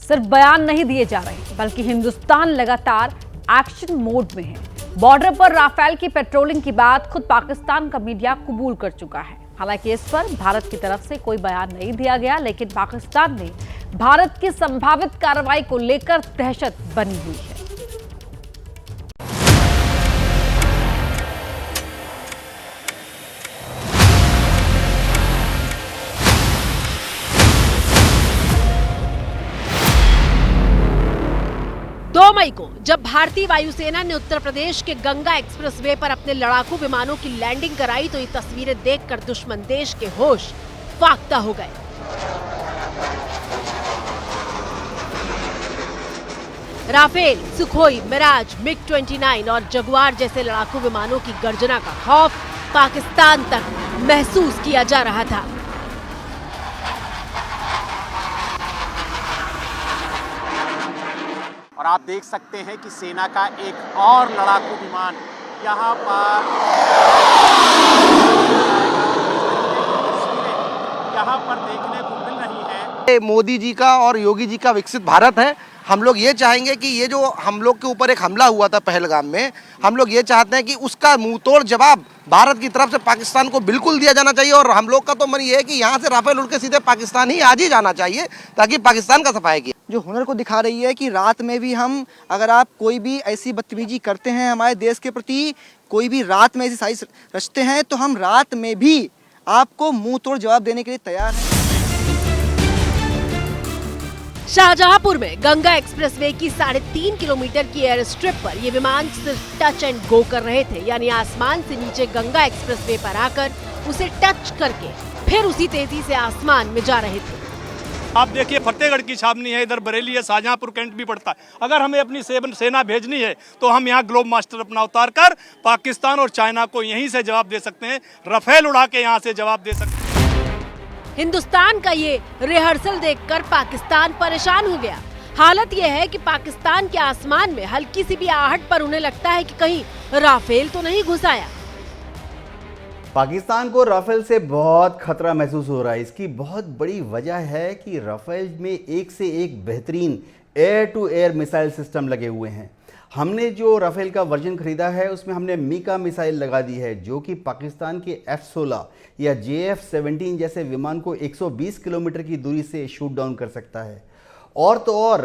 सिर्फ बयान नहीं दिए जा रहे बल्कि हिंदुस्तान लगातार एक्शन मोड में है। बॉर्डर पर राफेल की पेट्रोलिंग की बात खुद पाकिस्तान का मीडिया कबूल कर चुका है। हालांकि इस पर भारत की तरफ से कोई बयान नहीं दिया गया, लेकिन पाकिस्तान में भारत की संभावित कार्रवाई को लेकर दहशत बनी हुई है। मई को जब भारतीय वायुसेना ने उत्तर प्रदेश के गंगा एक्सप्रेसवे पर अपने लड़ाकू विमानों की लैंडिंग कराई तो ये तस्वीरें देखकर दुश्मन देश के होश फाख्ता हो गए। राफेल, सुखोई, मिराज, MiG-29 और जगुआर जैसे लड़ाकू विमानों की गर्जना का खौफ पाकिस्तान तक महसूस किया जा रहा था। और आप देख सकते हैं कि सेना का एक और लड़ाकू विमान यहाँ पर देखने को मिल रही है। मोदी जी का और योगी जी का विकसित भारत है। हम लोग ये चाहेंगे कि ये जो हम लोग के ऊपर एक हमला हुआ था पहलगाम में, हम लोग ये चाहते हैं कि उसका मुंहतोड़ जवाब भारत की तरफ से पाकिस्तान को बिल्कुल दिया जाना चाहिए। और हम लोग का तो मन ये है कि यहाँ से राफेल उड़ के सीधे पाकिस्तान ही आज ही जाना चाहिए ताकि पाकिस्तान का सफाई किया। जो हुनर को दिखा रही है कि रात में भी हम, अगर आप कोई भी ऐसी बदतमीजी करते हैं हमारे देश के प्रति, कोई भी रात में ऐसी साजिश रचते हैं, तो हम रात में भी आपको मुंह तोड़ जवाब देने के लिए तैयार हैं। शाहजहांपुर में गंगा एक्सप्रेसवे की 3.5 किलोमीटर की एयर स्ट्रिप पर ये विमान सिर्फ टच एंड गो कर रहे थे, यानी आसमान से नीचे गंगा एक्सप्रेसवे पर आकर उसे टच करके फिर उसी तेजी से आसमान में जा रहे थे। आप देखिए, फतेहगढ़ की छावनी है, इधर बरेली है, शाहजहांपुर कैंट भी पड़ता है। अगर हमें अपनी सेना भेजनी है तो हम यहाँ ग्लोब मास्टर अपना उतार कर पाकिस्तान और चाइना को यहीं से जवाब दे सकते हैं, राफेल उड़ा के यहाँ से जवाब दे सकते हैं। हिंदुस्तान का ये रिहर्सल देखकर पाकिस्तान परेशान हो गया। हालत यह है कि पाकिस्तान के आसमान में हल्की सी भी आहट पर उन्हें लगता है कि कहीं राफेल तो नहीं घुस आया। पाकिस्तान को राफेल से बहुत खतरा महसूस हो रहा है। इसकी बहुत बड़ी वजह है कि राफेल में एक से एक बेहतरीन air to air missile system लगे हुए हैं। हमने जो राफेल का वर्जन खरीदा है उसमें हमने मीका मिसाइल लगा दी है, जो कि पाकिस्तान के F-16 या JF-17 जैसे विमान को 120 किलोमीटर की दूरी से शूट डाउन कर सकता है। और तो और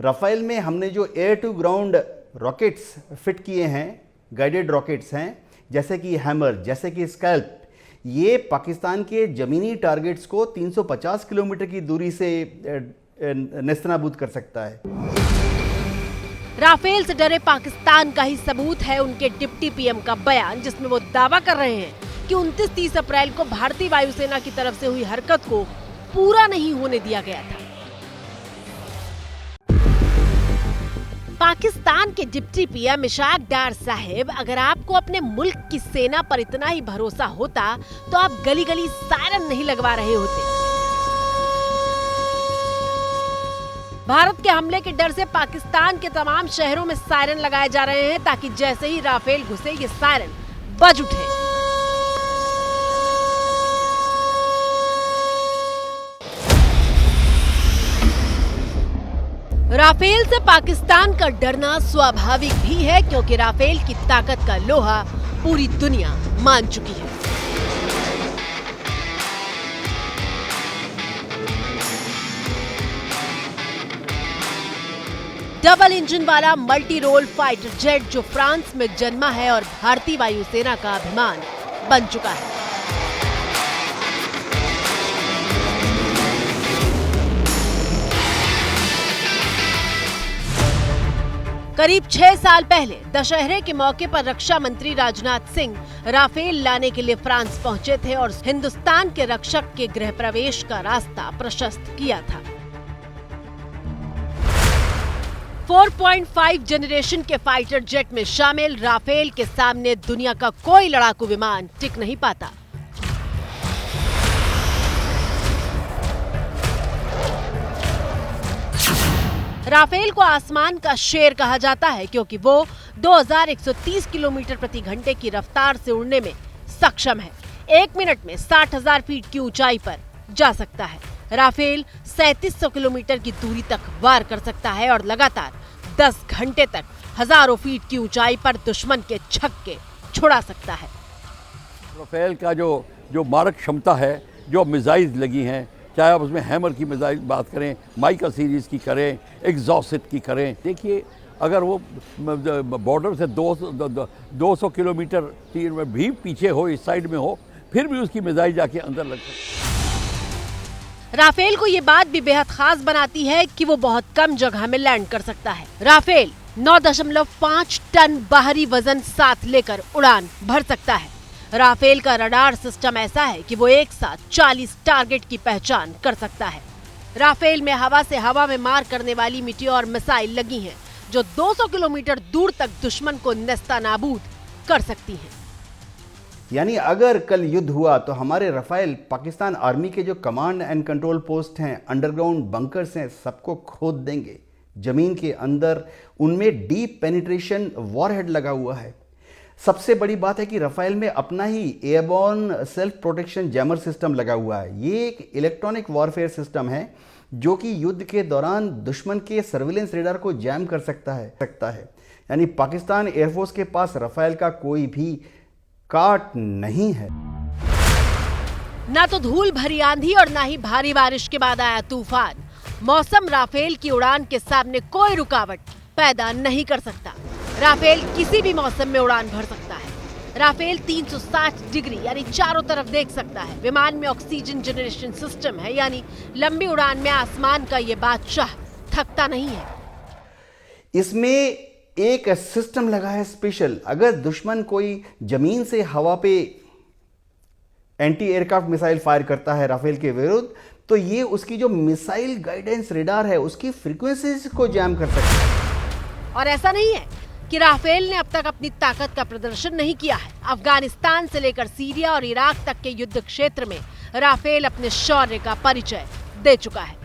राफेल में हमने जो air to ground rockets fit किए हैं, गाइडेड रॉकेट्स हैं, जैसे कि हैमर, जैसे कि स्कैल्प, ये पाकिस्तान के ज़मीनी टारगेट्स को 350 किलोमीटर की दूरी से नेस्तनाबूद कर सकता है। राफेल से डरे पाकिस्तान का ही सबूत है उनके डिप्टी PM का बयान, जिसमें वो दावा कर रहे हैं कि 29-30 अप्रैल को भारतीय वायुसेना की तरफ से हुई हरकत को पूरा नहीं होने दिया गया था। पाकिस्तान के डिप्टी PM इशाक डार साहिब, अगर आपको अपने मुल्क की सेना पर इतना ही भरोसा होता तो आप गली गली सायरन नहीं लगवा रहे होते। भारत के हमले के डर से पाकिस्तान के तमाम शहरों में सायरन लगाए जा रहे हैं, ताकि जैसे ही राफेल घुसे ये सायरन बज उठे। राफेल से पाकिस्तान का डरना स्वाभाविक भी है, क्योंकि राफेल की ताकत का लोहा पूरी दुनिया मान चुकी है। डबल इंजन वाला मल्टी रोल फाइटर जेट जो फ्रांस में जन्मा है और भारतीय वायुसेना का अभिमान बन चुका है। करीब 6 साल पहले दशहरे के मौके पर रक्षा मंत्री राजनाथ सिंह राफेल लाने के लिए फ्रांस पहुंचे थे और हिंदुस्तान के रक्षक के गृह प्रवेश का रास्ता प्रशस्त किया था। 4.5 जनरेशन के फाइटर जेट में शामिल राफेल के सामने दुनिया का कोई लड़ाकू विमान टिक नहीं पाता। राफेल को आसमान का शेर कहा जाता है, क्योंकि वो 2130 किलोमीटर प्रति घंटे की रफ्तार से उड़ने में सक्षम है। 1 मिनट में 60,000 फीट की ऊंचाई पर जा सकता है। राफेल 3700 किलोमीटर की दूरी तक वार कर सकता है और लगातार 10 घंटे तक हजारों फीट की ऊंचाई पर दुश्मन के छक्के छुड़ा सकता है। राफेल का जो मारक क्षमता है, जो मिसाइल्स लगी हैं, चाहे आप उसमें हैमर की मिसाइल बात करें, माइका सीरीज़ की करें, एग्जॉस्टेड की करें, देखिए अगर वो बॉर्डर से 200 किलोमीटर तीर में भी पीछे हो, इस साइड में हो, फिर भी उसकी मिसाइल जाके अंदर लग सकती है। राफेल को ये बात भी बेहद खास बनाती है कि वो बहुत कम जगह में लैंड कर सकता है। राफेल 9.5 टन बाहरी वजन साथ लेकर उड़ान भर सकता है। राफेल का रडार सिस्टम ऐसा है कि वो एक साथ 40 टारगेट की पहचान कर सकता है। राफेल में हवा से हवा में मार करने वाली मीटियोर मिसाइल लगी हैं, जो 200 किलोमीटर दूर तक दुश्मन को नेस्तनाबूद कर सकती हैं। यानी अगर कल युद्ध हुआ तो हमारे रफाइल पाकिस्तान आर्मी के जो कमांड एंड कंट्रोल पोस्ट हैं, अंडरग्राउंड बंकर्स हैं, सबको खोद देंगे। जमीन के अंदर उनमें डीप पेनिट्रेशन वॉरहेड लगा हुआ है। सबसे बड़ी बात है कि रफाइल में अपना ही airborne self protection jammer system लगा हुआ है। ये एक इलेक्ट्रॉनिक वॉरफेयर सिस्टम है जो कि युद्ध के दौरान दुश्मन के सर्विलेंस रेडार को जैम कर सकता है। यानी पाकिस्तान एयरफोर्स के पास रफाइल का कोई भी काट नहीं है। ना तो धूल भरी आंधी और ना ही भारी बारिश के बाद आया तूफान। मौसम राफेल की उड़ान के सामने कोई रुकावट पैदा नहीं कर सकता। राफेल किसी भी मौसम में उड़ान भर सकता है। राफेल 360 डिग्री यानी चारों तरफ देख सकता है। विमान में ऑक्सीजन जनरेशन सिस्टम है, यानी लंबी उड़ान में आसमान का ये बादशाह थकता नहीं है। इसमें एक सिस्टम लगा है स्पेशल। अगर दुश्मन कोई जमीन से हवा पे एंटी एयरक्राफ्ट मिसाइल फायर करता है राफेल के विरुद्ध, तो ये उसकी जो मिसाइल गाइडेंस रेडार है उसकी फ्रीक्वेंसीज को जैम कर सकता है। और ऐसा नहीं है कि राफेल ने अब तक अपनी ताकत का प्रदर्शन नहीं किया है। अफगानिस्तान से लेकर सीरिया और इराक तक के युद्ध क्षेत्र में राफेल अपने शौर्य का परिचय दे चुका है।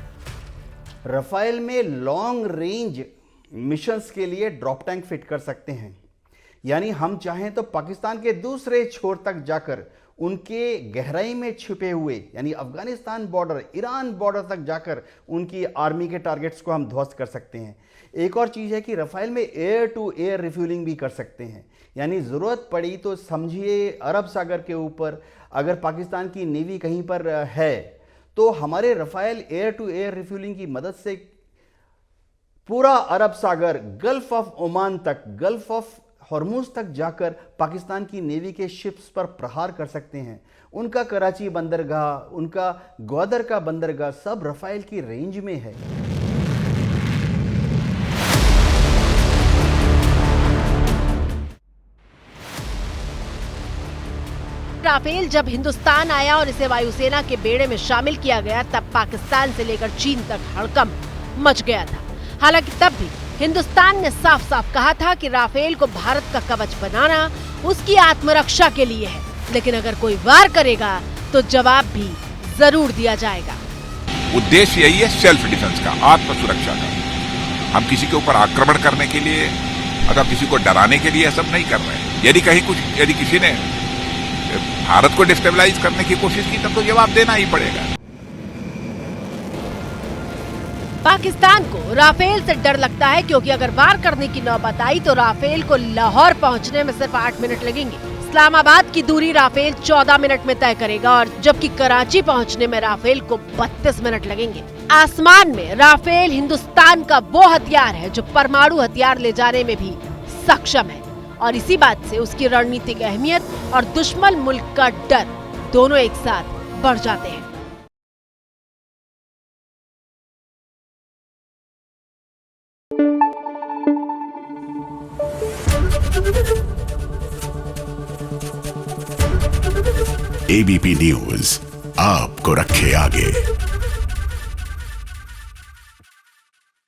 राफेल में लॉन्ग रेंज मिशंस के लिए ड्रॉप टैंक फिट कर सकते हैं। यानी हम चाहें तो पाकिस्तान के दूसरे छोर तक जाकर उनके गहराई में छिपे हुए यानी अफगानिस्तान बॉर्डर, ईरान बॉर्डर तक जाकर उनकी आर्मी के टारगेट्स को हम ध्वस्त कर सकते हैं। एक और चीज़ है कि राफेल में एयर टू एयर रिफ्यूलिंग भी कर सकते हैं। यानी ज़रूरत पड़ी तो समझिए अरब सागर के ऊपर अगर पाकिस्तान की नेवी कहीं पर है तो हमारे Rafale air to air refuelling की मदद से पूरा अरब सागर, गल्फ ऑफ ओमान तक, गल्फ ऑफ हॉर्मुज तक जाकर पाकिस्तान की नेवी के शिप्स पर प्रहार कर सकते हैं। उनका कराची बंदरगाह, उनका ग्वादर का बंदरगाह सब राफेल की रेंज में है। राफेल जब हिंदुस्तान आया और इसे वायुसेना के बेड़े में शामिल किया गया, तब पाकिस्तान से लेकर चीन तक हड़कंप मच गया था। हालांकि तब भी हिंदुस्तान ने साफ साफ कहा था कि राफेल को भारत का कवच बनाना उसकी आत्मरक्षा के लिए है, लेकिन अगर कोई वार करेगा तो जवाब भी जरूर दिया जाएगा। उद्देश्य यही है सेल्फ डिफेंस का, आत्म सुरक्षा का। हम किसी के ऊपर आक्रमण करने के लिए अगर किसी को डराने के लिए सब नहीं कर रहे हैं। यदि किसी ने भारत को डिस्टेबलाइज करने की कोशिश की तब तो जवाब देना ही पड़ेगा। पाकिस्तान को राफेल से डर लगता है क्योंकि अगर वार करने की नौबत आई तो राफेल को लाहौर पहुंचने में सिर्फ 8 मिनट लगेंगे। इस्लामाबाद की दूरी राफेल 14 मिनट में तय करेगा और जबकि कराची पहुंचने में राफेल को 32 मिनट लगेंगे। आसमान में राफेल हिंदुस्तान का वो हथियार है जो परमाणु हथियार ले जाने में भी सक्षम है और इसी बात से उसकी रणनीतिक अहमियत और दुश्मन मुल्क का डर दोनों एक साथ बढ़ जाते हैं। एबीपी न्यूज आपको रखे आगे।